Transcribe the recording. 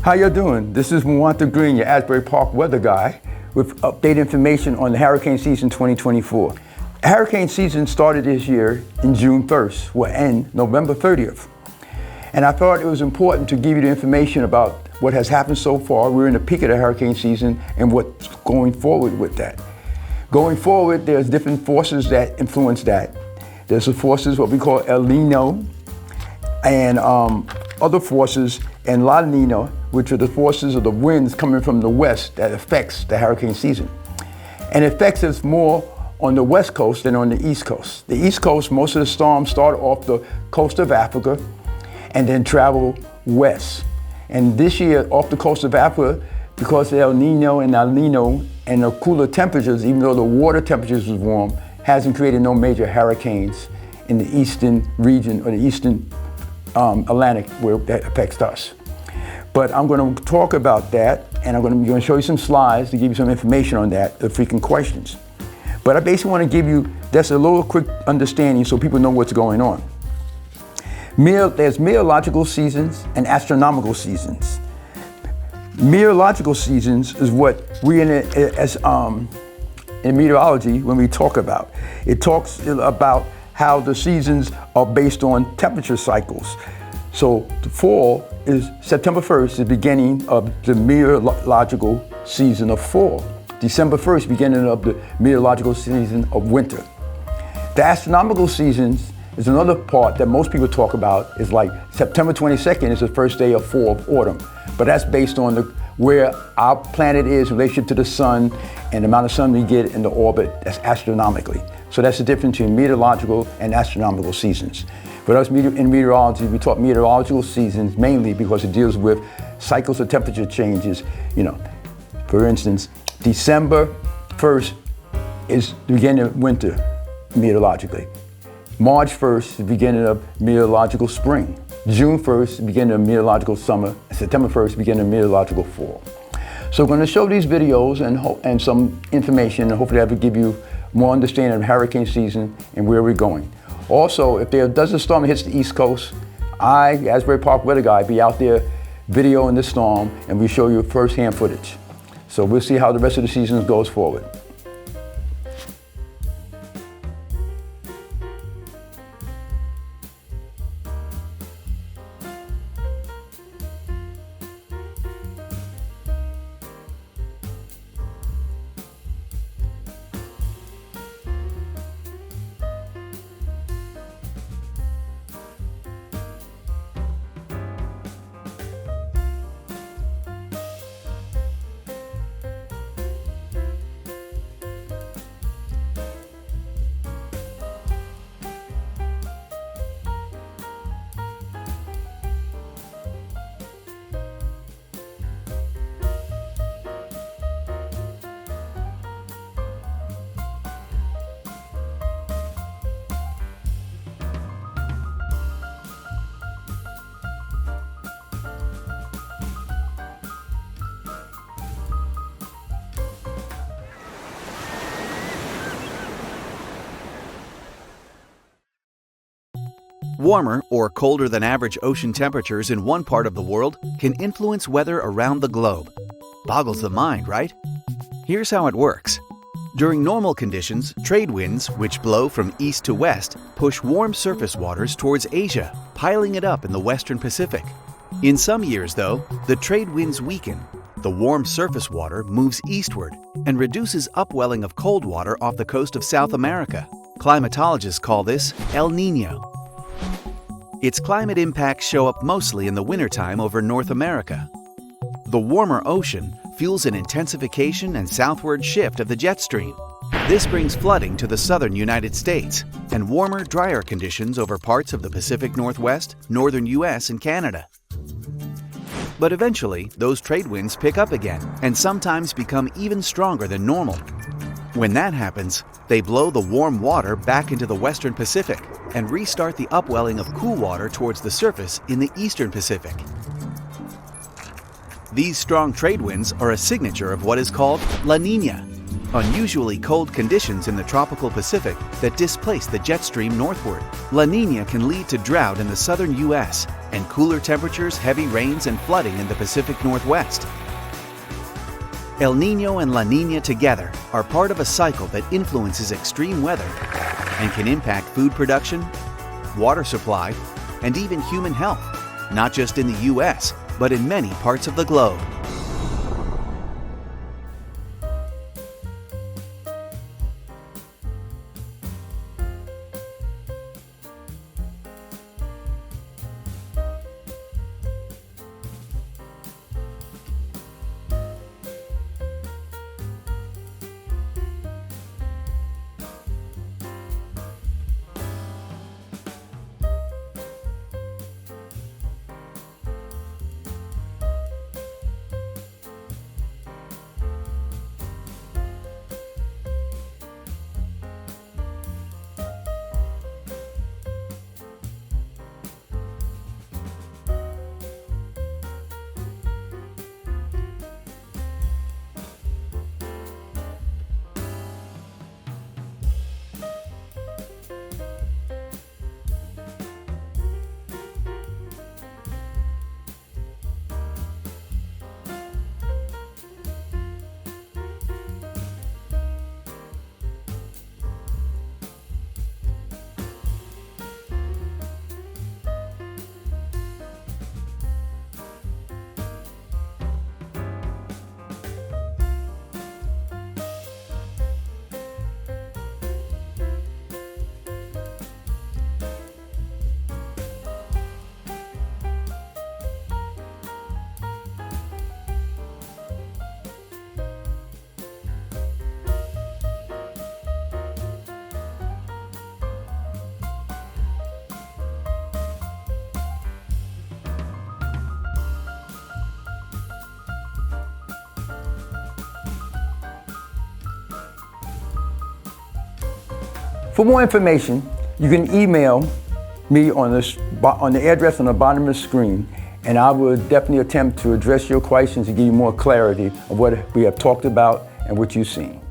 How you doing? This is Muata Greene, your Asbury Park weather guy, with updated information on the hurricane season 2024. Hurricane season started this year in June 1st, will end November 30th. And I thought it was important to give you the information about what has happened so far. We're in the peak of the hurricane season and what's going forward with that. Going forward, there's different forces that influence that. There's the forces, what we call El Nino, and other forces, and La Nina, which are the forces of the winds coming from the west that affects the hurricane season. And it affects us more on the west coast than on the east coast. The east coast, most of the storms start off the coast of Africa and then travel west. And this year, off the coast of Africa, because of El Nino and El Nino and the cooler temperatures, even though the water temperatures was warm, hasn't created no major hurricanes in the eastern region or the eastern Atlantic where that affects us. But I'm going to talk about that, and I'm going to show you some slides to give you some information on that, the frequent questions. But I basically want to give you just a little quick understanding so people know what's going on. There's meteorological seasons and astronomical seasons. Meteorological seasons is what we in meteorology, when we talk about. It talks about how the seasons are based on temperature cycles. So the fall is September 1st, the beginning of the meteorological season of fall. December 1st, beginning of the meteorological season of winter. The astronomical seasons is another part that most people talk about. Is like September 22nd is the first day of fall of autumn. But that's based on where our planet is in relationship to the sun and the amount of sun we get in the orbit. That's astronomically. So that's the difference between meteorological and astronomical seasons. For us in meteorology, we talk meteorological seasons mainly because it deals with cycles of temperature changes. For instance, December 1st is the beginning of winter meteorologically. March 1st is the beginning of meteorological spring. June 1st, beginning of meteorological summer. And September 1st, beginning of meteorological fall. So I'm going to show these videos and some information, and hopefully that will give you more understanding of hurricane season and where we're going. Also, if there does a storm that hits the East Coast, I, Asbury Park weather guy, be out there videoing the storm, and we show you first-hand footage. So we'll see how the rest of the season goes forward. Warmer or colder than average ocean temperatures in one part of the world can influence weather around the globe. Boggles the mind, right? Here's how it works. During normal conditions, trade winds, which blow from east to west, push warm surface waters towards Asia, piling it up in the western Pacific. In some years, though, the trade winds weaken. The warm surface water moves eastward and reduces upwelling of cold water off the coast of South America. Climatologists call this El Niño. Its climate impacts show up mostly in the wintertime over North America. The warmer ocean fuels an intensification and southward shift of the jet stream. This brings flooding to the southern United States and warmer, drier conditions over parts of the Pacific Northwest, northern U.S., and Canada. But eventually, those trade winds pick up again and sometimes become even stronger than normal. When that happens, they blow the warm water back into the western Pacific and restart the upwelling of cool water towards the surface in the eastern Pacific. These strong trade winds are a signature of what is called La Niña, unusually cold conditions in the tropical Pacific that displace the jet stream northward. La Niña can lead to drought in the southern U.S. and cooler temperatures, heavy rains, and flooding in the Pacific Northwest. El Niño and La Niña together are part of a cycle that influences extreme weather and can impact food production, water supply, and even human health, not just in the U.S., but in many parts of the globe. For more information, you can email me on the address on the bottom of the screen, and I will definitely attempt to address your questions and give you more clarity of what we have talked about and what you've seen.